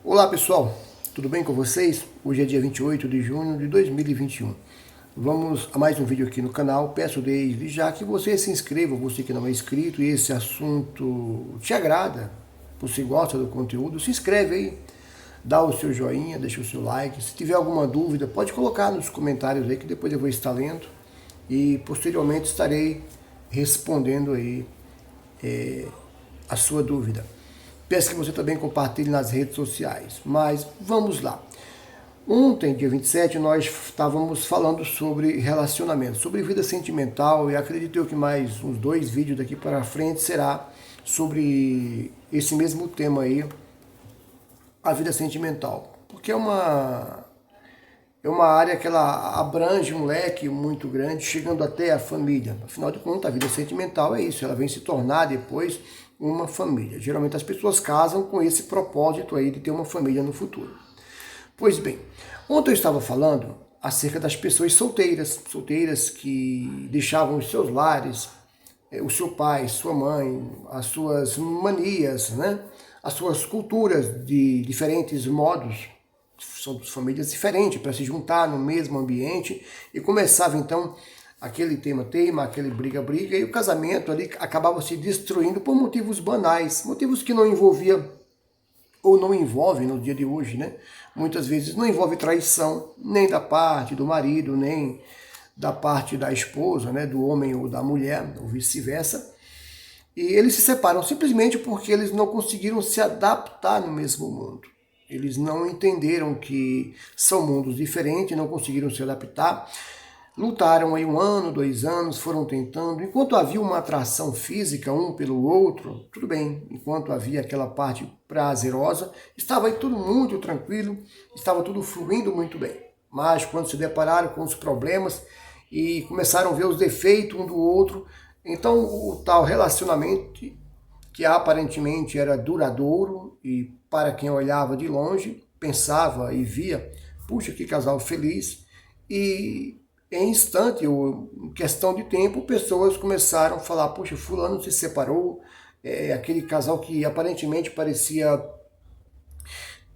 Olá pessoal, tudo bem com vocês? Hoje é dia 28 de junho de 2021. Vamos a mais um vídeo aqui no canal. Peço desde já que você se inscreva, você que não é inscrito e esse assunto te agrada, você gosta do conteúdo, se inscreve aí, dá o seu joinha, deixa o seu like. Se tiver alguma dúvida, pode colocar nos comentários aí que depois eu vou estar lendo e posteriormente estarei respondendo aí a sua dúvida. Peço que você também compartilhe nas redes sociais. Mas vamos lá. Ontem, dia 27, nós estávamos falando sobre relacionamento, sobre vida sentimental, e acredito eu que mais uns 2 vídeos daqui para frente será sobre esse mesmo tema aí, a vida sentimental. Porque é uma área que ela abrange um leque muito grande, chegando até a família. Afinal de contas, a vida sentimental é isso, ela vem se tornar depois uma família. Geralmente as pessoas casam com esse propósito aí de ter uma família no futuro. Pois bem, ontem eu estava falando acerca das pessoas solteiras que deixavam os seus lares, o seu pai, sua mãe, as suas manias, né? As suas culturas de diferentes modos. São famílias diferentes para se juntar no mesmo ambiente e começava então aquele tema, aquele briga, e o casamento ali acabava se destruindo por motivos banais, motivos que não envolvia ou não envolve no dia de hoje, né? Muitas vezes não envolve traição, nem da parte do marido, nem da parte da esposa, né? Do homem ou da mulher, ou vice-versa. E eles se separam simplesmente porque eles não conseguiram se adaptar no mesmo mundo. Eles não entenderam que são mundos diferentes, não conseguiram se adaptar. Lutaram aí 1 ano, 2 anos, foram tentando. Enquanto havia uma atração física um pelo outro, tudo bem. Enquanto havia aquela parte prazerosa, estava aí tudo muito tranquilo, estava tudo fluindo muito bem. Mas quando se depararam com os problemas e começaram a ver os defeitos um do outro, então o tal relacionamento, que aparentemente era duradouro e para quem olhava de longe, pensava e via, puxa, que casal feliz, e em instante, ou em questão de tempo, pessoas começaram a falar, puxa, fulano se separou, aquele casal que aparentemente parecia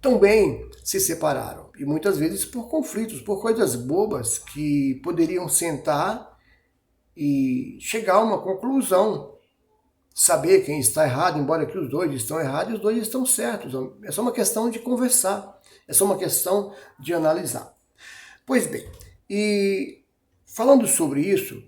tão bem, se separaram. E muitas vezes por conflitos, por coisas bobas que poderiam sentar e chegar a uma conclusão, saber quem está errado, embora que os dois estão errados e os dois estão certos. É só uma questão de conversar, é só uma questão de analisar. Pois bem, e falando sobre isso,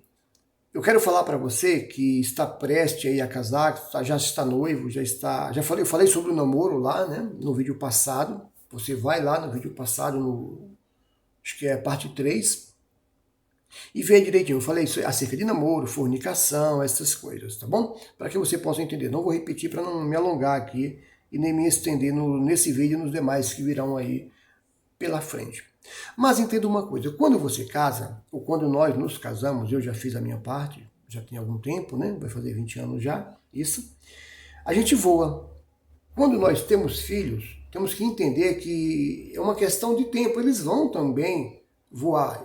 eu quero falar para você que está prestes aí a casar, já está noivo, eu falei sobre o namoro lá, né, no vídeo passado. Você vai lá no vídeo passado, acho que é a parte 3, e vê direitinho. Eu falei isso acerca de namoro, fornicação, essas coisas, tá bom? Para que você possa entender. Não vou repetir para não me alongar aqui e nem me estender nesse vídeo e nos demais que virão aí pela frente. Mas entenda uma coisa, quando você casa, ou quando nós nos casamos, eu já fiz a minha parte, já tem algum tempo, né? Vai fazer 20 anos já, isso. A gente voa. Quando nós temos filhos, temos que entender que é uma questão de tempo, eles vão também voar.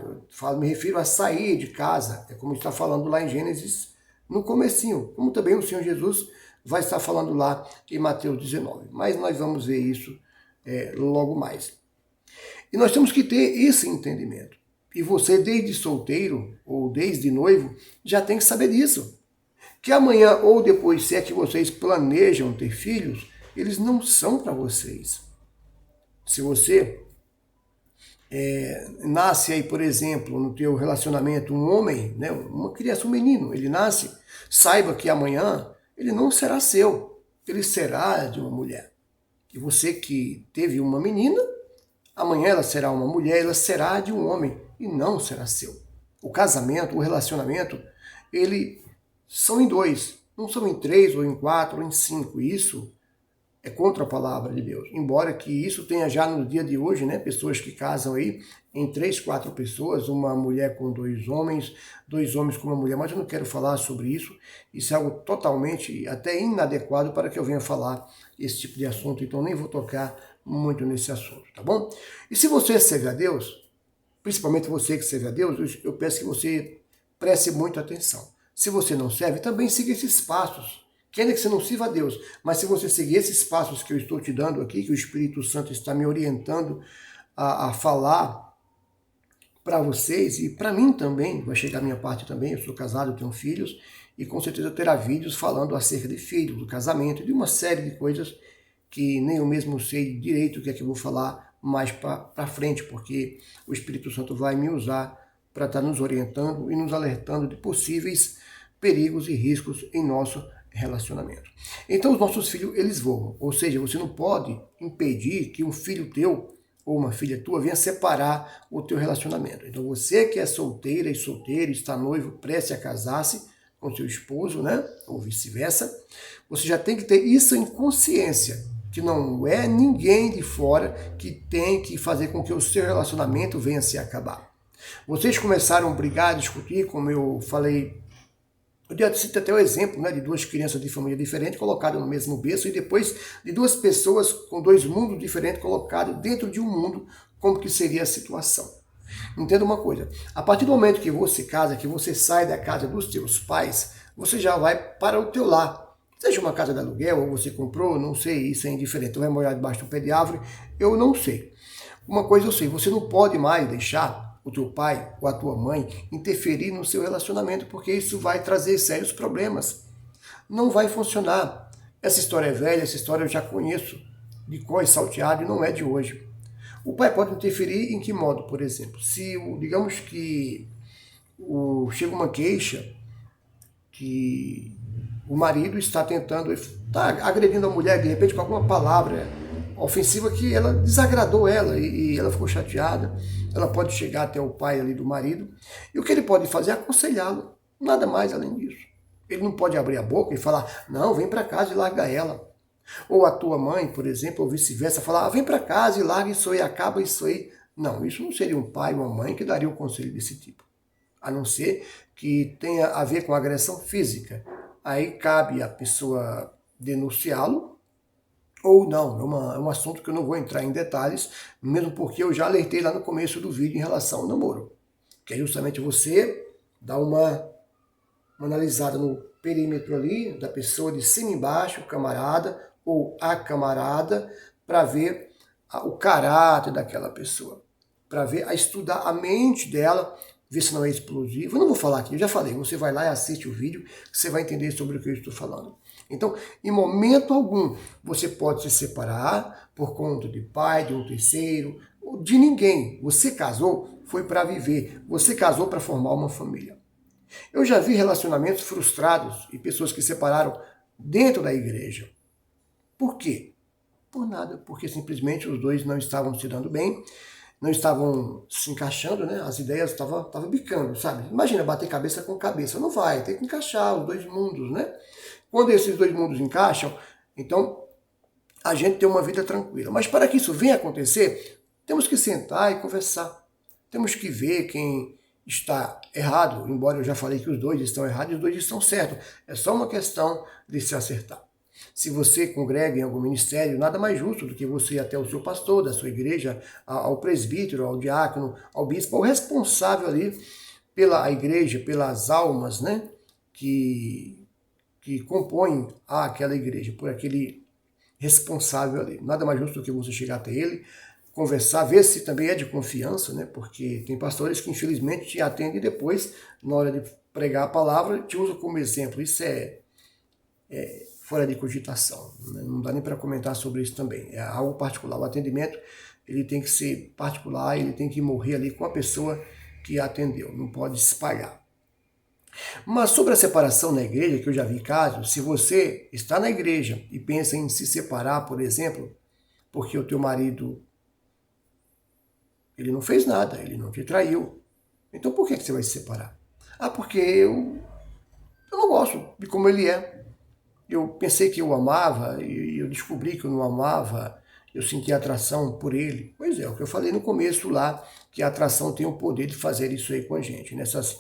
Me refiro a sair de casa, é como está falando lá em Gênesis, no comecinho, como também o Senhor Jesus vai estar falando lá em Mateus 19. Mas nós vamos ver isso logo mais. E nós temos que ter esse entendimento. E você, desde solteiro ou desde noivo, já tem que saber disso. Que amanhã ou depois, se é que vocês planejam ter filhos, eles não são para vocês. Se você nasce aí, por exemplo, no teu relacionamento um homem, né, uma criança, um menino, ele nasce, saiba que amanhã ele não será seu, ele será de uma mulher. E você que teve uma menina, amanhã ela será uma mulher, ela será de um homem e não será seu. O casamento, o relacionamento, ele são em 2, não são em 3 ou em 4 ou em 5. Isso é contra a palavra de Deus. Embora que isso tenha já no dia de hoje, né, pessoas que casam aí em 3, 4 pessoas, uma mulher com 2 homens com uma mulher, mas eu não quero falar sobre isso. Isso é algo totalmente até inadequado para que eu venha falar esse tipo de assunto, então nem vou tocar muito nesse assunto, tá bom? E se você serve a Deus, principalmente você que serve a Deus, eu peço que você preste muita atenção. Se você não serve, também siga esses passos Quer que você não sirva a Deus, mas se você seguir esses passos que eu estou te dando aqui, que o Espírito Santo está me orientando a falar para vocês e para mim também, vai chegar a minha parte também, eu sou casado, tenho filhos, e com certeza terá vídeos falando acerca de filhos, do casamento, de uma série de coisas que nem eu mesmo sei direito o que é que eu vou falar mais para frente, porque o Espírito Santo vai me usar para estar nos orientando e nos alertando de possíveis perigos e riscos em nosso relacionamento. Então os nossos filhos, eles voam, ou seja, você não pode impedir que um filho teu ou uma filha tua venha separar o teu relacionamento. Então você que é solteira e solteiro, está noivo, prestes a casar-se com seu esposo, né, ou vice-versa, você já tem que ter isso em consciência, que não é ninguém de fora que tem que fazer com que o seu relacionamento venha a se acabar. Vocês começaram a brigar, a discutir, como eu falei. Eu cito até o exemplo, né, de duas crianças de família diferente colocadas no mesmo berço e depois de duas pessoas com dois mundos diferentes colocados dentro de um mundo, como que seria a situação. Entenda uma coisa, a partir do momento que você casa, que você sai da casa dos seus pais, você já vai para o teu lar. Seja uma casa de aluguel ou você comprou, não sei, isso é indiferente. Vai morar debaixo do pé de árvore, eu não sei. Uma coisa eu sei, você não pode mais deixar o teu pai ou a tua mãe interferir no seu relacionamento, porque isso vai trazer sérios problemas. Não vai funcionar. Essa história é velha, essa história eu já conheço de cor e salteado e não é de hoje. O pai pode interferir em que modo, por exemplo? Se, digamos que chega uma queixa que o marido está tentando, está agredindo a mulher, de repente com alguma palavra ofensiva que ela desagradou ela e ela ficou chateada, ela pode chegar até o pai ali do marido, e o que ele pode fazer é aconselhá-lo, nada mais além disso. Ele não pode abrir a boca e falar, não, vem para casa e larga ela. Ou a tua mãe, por exemplo, ou vice-versa, falar, vem para casa e larga isso aí, acaba isso aí. Não, isso não seria um pai ou uma mãe que daria um conselho desse tipo. A não ser que tenha a ver com agressão física. Aí cabe a pessoa denunciá-lo, ou não, é um assunto que eu não vou entrar em detalhes, mesmo porque eu já alertei lá no começo do vídeo em relação ao namoro. Que é justamente você dar uma analisada no perímetro ali da pessoa de cima e embaixo, camarada ou a camarada, para ver o caráter daquela pessoa, para ver, a estudar a mente dela, ver se não é explosivo. Eu não vou falar aqui, eu já falei, você vai lá e assiste o vídeo, você vai entender sobre o que eu estou falando. Então, em momento algum, você pode se separar por conta de pai, de um terceiro, de ninguém. Você casou, foi para viver. Você casou para formar uma família. Eu já vi relacionamentos frustrados e pessoas que se separaram dentro da igreja. Por quê? Por nada, porque simplesmente os dois não estavam se dando bem, não estavam se encaixando, né? As ideias estavam bicando, sabe? Imagina bater cabeça com cabeça, não vai, tem que encaixar os dois mundos, né? Quando esses dois mundos encaixam, então a gente tem uma vida tranquila. Mas para que isso venha a acontecer, temos que sentar e conversar. Temos que ver quem está errado, embora eu já falei que os dois estão errados e os dois estão certos. É só uma questão de se acertar. Se você congrega em algum ministério, nada mais justo do que você ir até o seu pastor da sua igreja, ao presbítero, ao diácono, ao bispo, ao responsável ali pela igreja, pelas almas, né, que compõem aquela igreja, por aquele responsável ali. Nada mais justo do que você chegar até ele, conversar, ver se também é de confiança, né? Porque tem pastores que infelizmente te atendem e depois, na hora de pregar a palavra, te usam como exemplo. Isso é fora de cogitação, né? Não dá nem para comentar sobre isso também. É algo particular. O atendimento ele tem que ser particular, ele tem que morrer ali com a pessoa que atendeu, não pode se espalhar. Mas sobre a separação na igreja, que eu já vi casos, se você está na igreja e pensa em se separar, por exemplo, porque o teu marido ele não fez nada, ele não te traiu, então por que você vai se separar? Ah, porque eu não gosto de como ele é. Eu pensei que eu o amava e eu descobri que eu não o amava, eu senti atração por ele. Pois é, o que eu falei no começo lá, que a atração tem o poder de fazer isso aí com a gente, nessas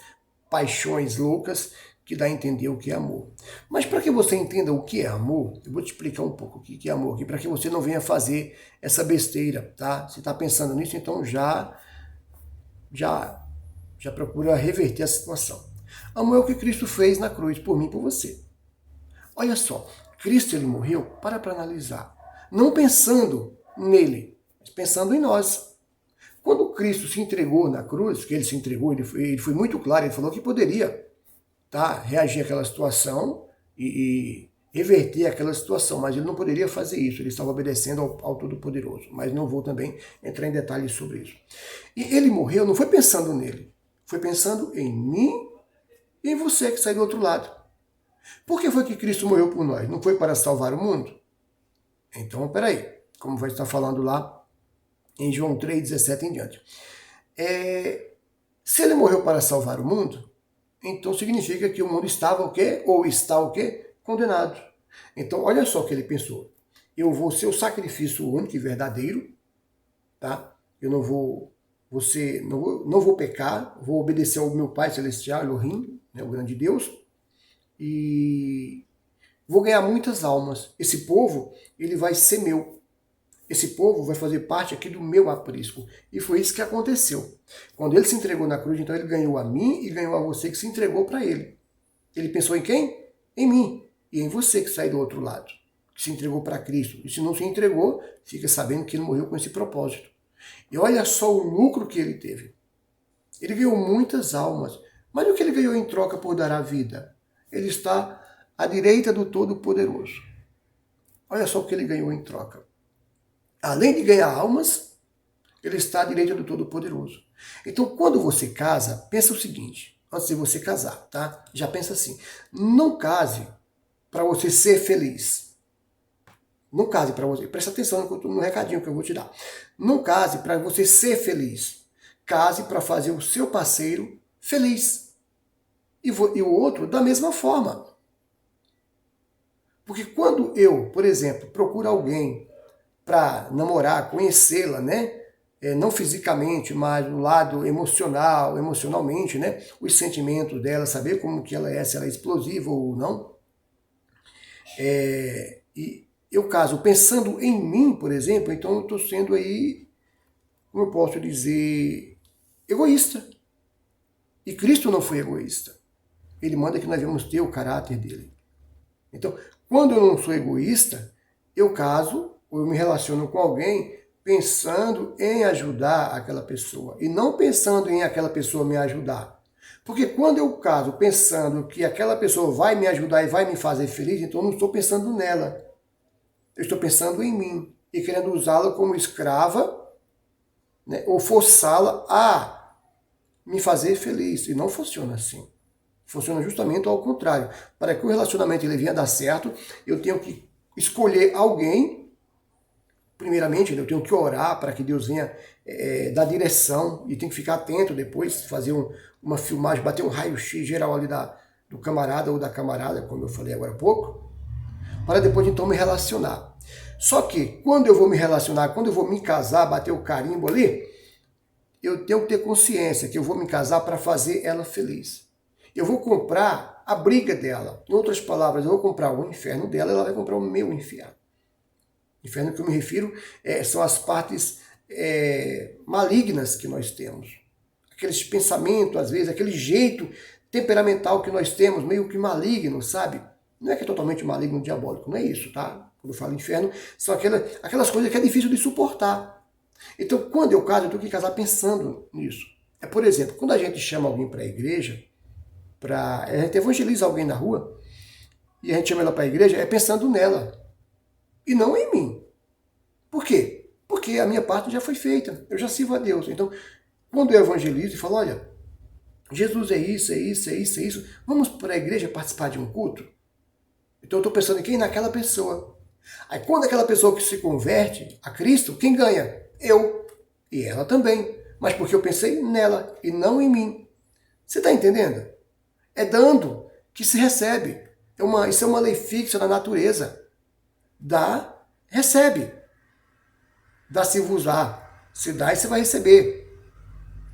paixões loucas que dá a entender o que é amor. Mas para que você entenda o que é amor, eu vou te explicar um pouco o que é amor aqui, para que você não venha fazer essa besteira, tá? Se está pensando nisso, então já procura reverter a situação. Amor é o que Cristo fez na cruz por mim e por você. Olha só, Cristo ele morreu para analisar. Não pensando nele, mas pensando em nós. Quando Cristo se entregou na cruz, que ele se entregou, ele foi muito claro, ele falou que poderia, tá, reagir àquela situação e reverter aquela situação, mas ele não poderia fazer isso, ele estava obedecendo ao Todo-Poderoso, mas não vou também entrar em detalhes sobre isso. E ele morreu, não foi pensando nele, foi pensando em mim e em você que sai do outro lado. Por que foi que Cristo morreu por nós? Não foi para salvar o mundo? Então, peraí, como vai estar falando lá em João 3,17 em diante. Se ele morreu para salvar o mundo, então significa que o mundo estava o quê? Ou está o quê? Condenado. Então, olha só o que ele pensou. Eu vou ser o sacrifício único e verdadeiro, tá? Eu não vou pecar, vou obedecer ao meu Pai Celestial, Elohim, né, o grande Deus, e vou ganhar muitas almas. Esse povo, ele vai ser meu. Esse povo vai fazer parte aqui do meu aprisco. E foi isso que aconteceu. Quando ele se entregou na cruz, então ele ganhou a mim e ganhou a você que se entregou para ele. Ele pensou em quem? Em mim. E em você que sai do outro lado, que se entregou para Cristo. E se não se entregou, fica sabendo que ele morreu com esse propósito. E olha só o lucro que ele teve. Ele ganhou muitas almas. Mas o que ele ganhou em troca por dar a vida? Ele está à direita do Todo-Poderoso. Olha só o que ele ganhou em troca. Além de ganhar almas, ele está à direita do Todo-Poderoso. Então, quando você casa, pensa o seguinte, antes de você casar, tá? Já pensa assim, não case para você ser feliz. Não case para você, presta atenção no recadinho que eu vou te dar. Não case para você ser feliz. Case para fazer o seu parceiro feliz. E o outro da mesma forma. Porque quando eu, por exemplo, procuro alguém para namorar, conhecê-la, né? Não fisicamente, mas no lado emocional, emocionalmente, né? Os sentimentos dela, saber como que ela é, se ela é explosiva ou não. E eu caso pensando em mim, por exemplo, então eu estou sendo aí, como eu posso dizer, egoísta. E Cristo não foi egoísta. Ele manda que nós devemos ter o caráter dele. Então, quando eu não sou egoísta, eu caso ou eu me relaciono com alguém pensando em ajudar aquela pessoa e não pensando em aquela pessoa me ajudar. Porque quando eu caso pensando que aquela pessoa vai me ajudar e vai me fazer feliz, então eu não estou pensando nela. Eu estou pensando em mim e querendo usá-la como escrava, né, ou forçá-la a me fazer feliz. E não funciona assim. Funciona justamente ao contrário. Para que o relacionamento ele venha dar certo, eu tenho que escolher alguém. Primeiramente, eu tenho que orar para que Deus venha dar direção e tenho que ficar atento depois, fazer uma filmagem, bater um raio-x geral ali do camarada ou da camarada, como eu falei agora há pouco, para depois então me relacionar. Só que quando eu vou me relacionar, quando eu vou me casar, bater o carimbo ali, eu tenho que ter consciência que eu vou me casar para fazer ela feliz. Eu vou comprar a briga dela. Em outras palavras, eu vou comprar o inferno dela, ela vai comprar o meu inferno. Inferno que eu me refiro são as partes malignas que nós temos. Aqueles pensamentos, às vezes, aquele jeito temperamental que nós temos, meio que maligno, sabe? Não é que é totalmente maligno, diabólico, não é isso, tá? Quando eu falo inferno, são aquelas coisas que é difícil de suportar. Então, quando eu caso, eu tenho que casar pensando nisso. Por exemplo, quando a gente chama alguém para a igreja, a gente evangeliza alguém na rua, e a gente chama ela para a igreja, é pensando nela, e não em mim. Por quê? Porque a minha parte já foi feita, eu já sirvo a Deus. Então, quando eu evangelizo e falo, olha, Jesus é isso, é isso, é isso, é isso, vamos para a igreja participar de um culto? Então eu estou pensando em quem? Naquela pessoa. Aí quando aquela pessoa que se converte a Cristo, quem ganha? Eu. E ela também. Mas porque eu pensei nela e não em mim. Você está entendendo? É dando que se recebe. Isso é uma lei fixa da natureza. Dá, recebe. Dá-se-vos-á. Se dá e você vai receber.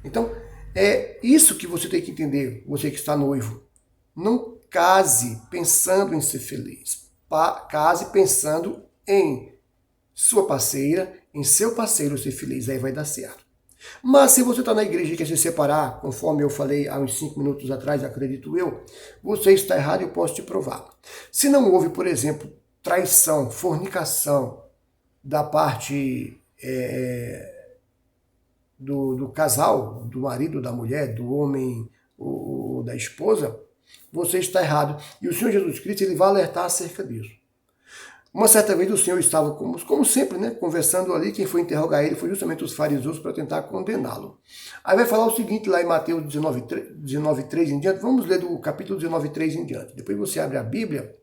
Então, é isso que você tem que entender, você que está noivo. Não case pensando em ser feliz. Case pensando em sua parceira, em seu parceiro ser feliz. Aí vai dar certo. Mas se você está na igreja e quer se separar, conforme eu falei há uns 5 minutos atrás, acredito eu, você está errado e eu posso te provar. Se não houve, por exemplo, traição, fornicação da parte do casal, do marido, da mulher, do homem ou da esposa, você está errado. E o Senhor Jesus Cristo ele vai alertar acerca disso. Uma certa vez o Senhor estava, como sempre, né, conversando ali, quem foi interrogar ele foi justamente os fariseus para tentar condená-lo. Aí vai falar o seguinte lá em Mateus 19:3 em diante, vamos ler do capítulo 19:3 em diante. Depois você abre a Bíblia,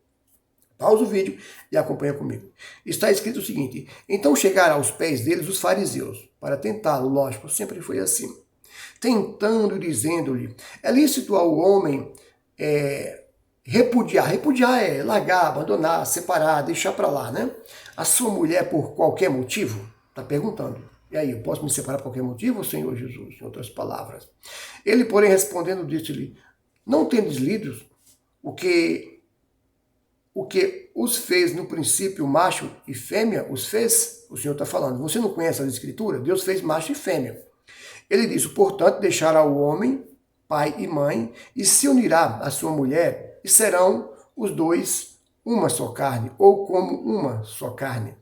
pausa o vídeo e acompanha comigo. Está escrito o seguinte: então chegaram aos pés deles os fariseus, para tentá-lo, lógico, sempre foi assim, tentando e dizendo-lhe, é lícito ao homem repudiar é largar, abandonar, separar, deixar para lá, né? A sua mulher por qualquer motivo? Está perguntando. E aí, eu posso me separar por qualquer motivo, Senhor Jesus? Em outras palavras. Ele, porém, respondendo, disse-lhe, não tendes lido o que os fez no princípio macho e fêmea, os fez? O Senhor está falando. Você não conhece as escrituras? Deus fez macho e fêmea. Ele disse, portanto, deixará o homem, pai e mãe, e se unirá à sua mulher, e serão os dois uma só carne, ou como uma só carne.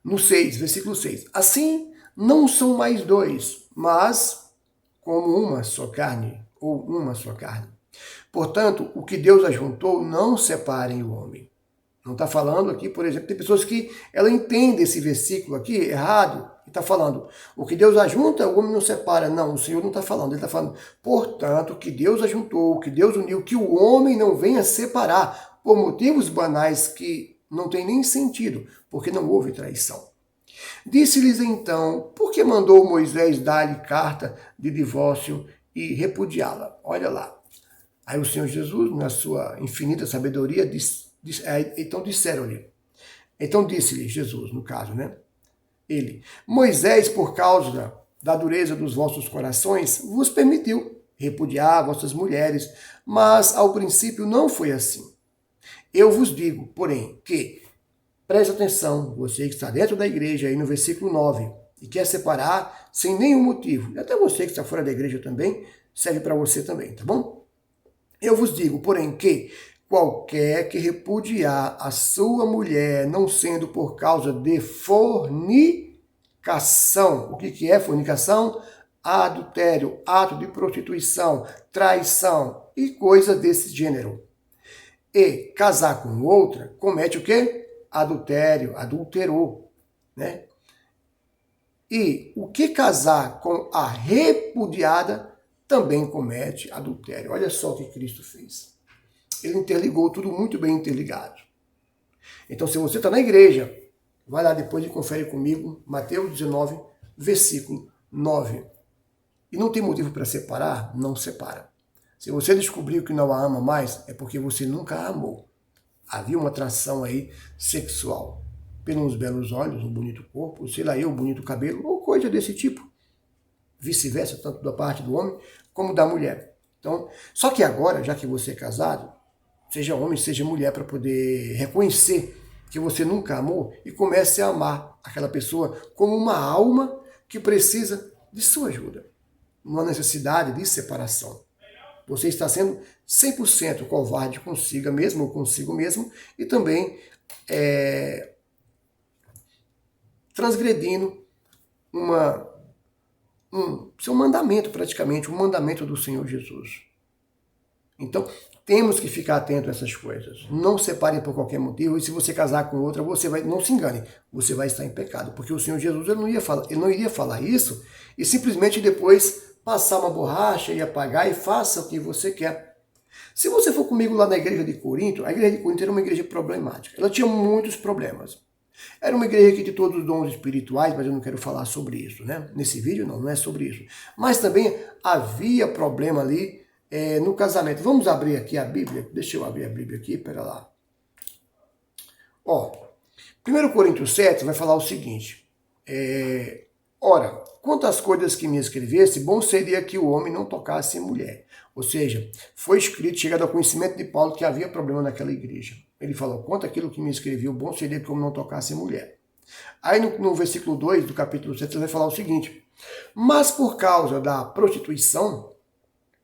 No 6, versículo 6. Assim, não são mais dois, mas como uma só carne, ou uma só carne. Portanto, o que Deus ajuntou, não separem o homem. Não está falando aqui, por exemplo, tem pessoas que ela entende esse versículo aqui errado e está falando, o que Deus ajunta, o homem não separa. Não, o Senhor não está falando, ele está falando, portanto, o que Deus ajuntou, o que Deus uniu, que o homem não venha separar por motivos banais que não tem nem sentido, porque não houve traição. Disse-lhes então, por que mandou Moisés dar-lhe carta de divórcio e repudiá-la? Olha lá. Aí o Senhor Jesus, na sua infinita sabedoria, então disseram-lhe. Então disse-lhe Jesus, no caso, né? Ele, Moisés, por causa da dureza dos vossos corações, vos permitiu repudiar vossas mulheres, mas ao princípio não foi assim. Eu vos digo, porém, que, preste atenção, você que está dentro da igreja, aí no versículo 9, e quer separar sem nenhum motivo, e até você que está fora da igreja também, serve para você também, tá bom? Eu vos digo, porém, que qualquer que repudiar a sua mulher, não sendo por causa de fornicação. O que é fornicação? Adultério, ato de prostituição, traição e coisas desse gênero. E casar com outra, comete o quê? Adultério, adulterou, né? E o que casar com a repudiada também comete adultério. Olha só o que Cristo fez. Ele interligou tudo muito bem interligado. Então, se você está na igreja, vai lá depois e confere comigo, Mateus 19, versículo 9. E não tem motivo para separar? Não separa. Se você descobriu que não a ama mais, é porque você nunca a amou. Havia uma atração aí sexual. Pelos belos olhos, um bonito corpo, sei lá eu, um bonito cabelo, ou coisa desse tipo. Vice-versa, tanto da parte do homem como da mulher. Então, só que agora, já que você é casado, seja homem, seja mulher, para poder reconhecer que você nunca amou e comece a amar aquela pessoa como uma alma que precisa de sua ajuda. Uma necessidade de separação. Você está sendo 100% covarde consigo mesmo ou consigo mesmo e também transgredindo seu mandamento praticamente, um mandamento do Senhor Jesus. Então, temos que ficar atento a essas coisas. Não separem por qualquer motivo. E se você casar com outra, você vai, não se engane, você vai estar em pecado. Porque o Senhor Jesus ele não iria falar isso e simplesmente depois passar uma borracha e apagar e faça o que você quer. Se você for comigo lá na igreja de Corinto, a igreja de Corinto era uma igreja problemática. Ela tinha muitos problemas. Era uma igreja que tinha todos os dons espirituais, mas eu não quero falar sobre isso, né? Nesse vídeo não é sobre isso. Mas também havia problema ali no casamento. Vamos abrir aqui a Bíblia? Deixa eu abrir a Bíblia aqui, pera lá. Ó, 1 Coríntios 7 vai falar o seguinte. Ora, quanto às coisas que me escrevesse, bom seria que o homem não tocasse em mulher. Ou seja, foi escrito, chegado ao conhecimento de Paulo, que havia problema naquela igreja. Ele falou, quanto àquilo que me escreveu, bom seria que o homem não tocasse em mulher. Aí no versículo 2 do capítulo 7, ele vai falar o seguinte: mas por causa da prostituição,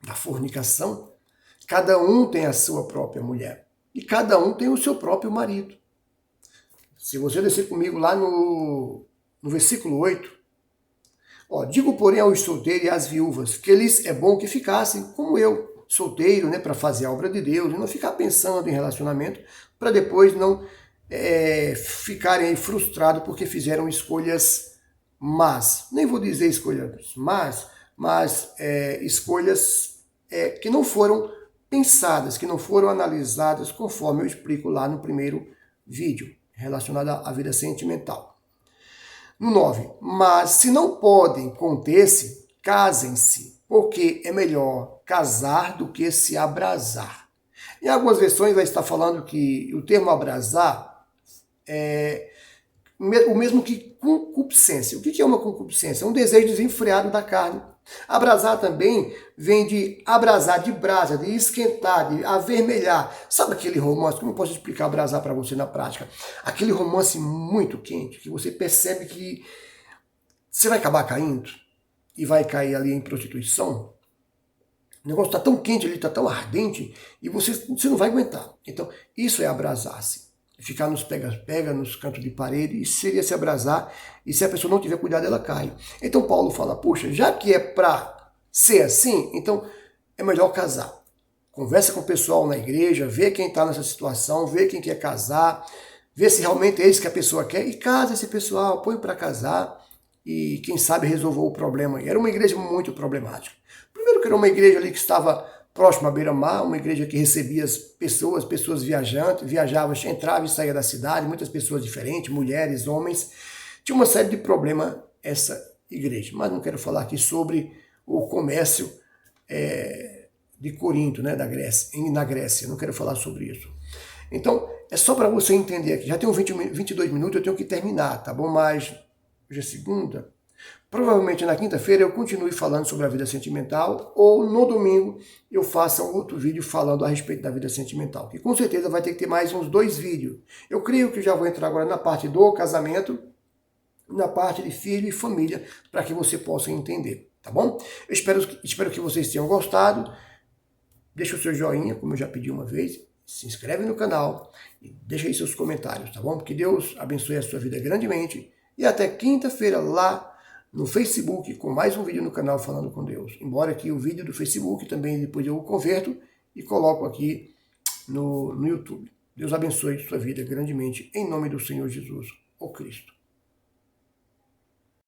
da fornicação, cada um tem a sua própria mulher e cada um tem o seu próprio marido. Se você descer comigo lá no versículo 8, digo, porém, aos solteiros e às viúvas, que lhes é bom que ficassem como eu, solteiro, né, para fazer a obra de Deus, e não ficar pensando em relacionamento, para depois não ficarem aí frustrados porque fizeram escolhas más. Nem vou dizer escolhas más, mas escolhas que não foram pensadas, que não foram analisadas, conforme eu explico lá no primeiro vídeo, relacionado à vida sentimental. No 9, mas se não podem conter-se, casem-se, porque é melhor casar do que se abrasar. Em algumas versões vai estar falando que o termo abrasar é o mesmo que concupiscência. O que é uma concupiscência? É um desejo desenfreado da carne. Abrasar também vem de abrasar, de brasa, de esquentar, de avermelhar. Sabe aquele romance? Como eu posso explicar abrasar para você na prática? Aquele romance muito quente, que você percebe que você vai acabar caindo e vai cair ali em prostituição. O negócio está tão quente ali, está tão ardente, e você não vai aguentar. Então, isso é abrasar-se. Ficar nos pega-pega, nos cantos de parede, isso seria se abrasar, e se a pessoa não tiver cuidado, ela cai. Então Paulo fala, poxa, já que é para ser assim, então é melhor casar. Conversa com o pessoal na igreja, vê quem está nessa situação, vê quem quer casar, vê se realmente é isso que a pessoa quer, e casa esse pessoal, põe para casar, e quem sabe resolveu o problema. Era uma igreja muito problemática. Primeiro que era uma igreja ali que estava próximo à beira-mar, uma igreja que recebia as pessoas viajantes, viajavam, entrava e saía da cidade, muitas pessoas diferentes, mulheres, homens. Tinha uma série de problemas essa igreja. Mas não quero falar aqui sobre o comércio de Corinto, né, na Grécia. Não quero falar sobre isso. Então, é só para você entender aqui. Já tem 22 minutos, eu tenho que terminar, tá bom? Mas hoje é segunda. Provavelmente na quinta-feira eu continue falando sobre a vida sentimental, ou no domingo eu faça um outro vídeo falando a respeito da vida sentimental, que com certeza vai ter que ter mais uns 2 vídeos. Eu creio que já vou entrar agora na parte do casamento, na parte de filho e família, para que você possa entender, tá bom? Eu espero que vocês tenham gostado. Deixa o seu joinha, como eu já pedi uma vez, se inscreve no canal e deixa aí seus comentários, tá bom? Que Deus abençoe a sua vida grandemente e até quinta-feira lá no Facebook, com mais um vídeo no canal Falando com Deus. Embora que o vídeo do Facebook também depois eu o converto e coloco aqui no YouTube. Deus abençoe sua vida grandemente, em nome do Senhor Jesus, o Cristo.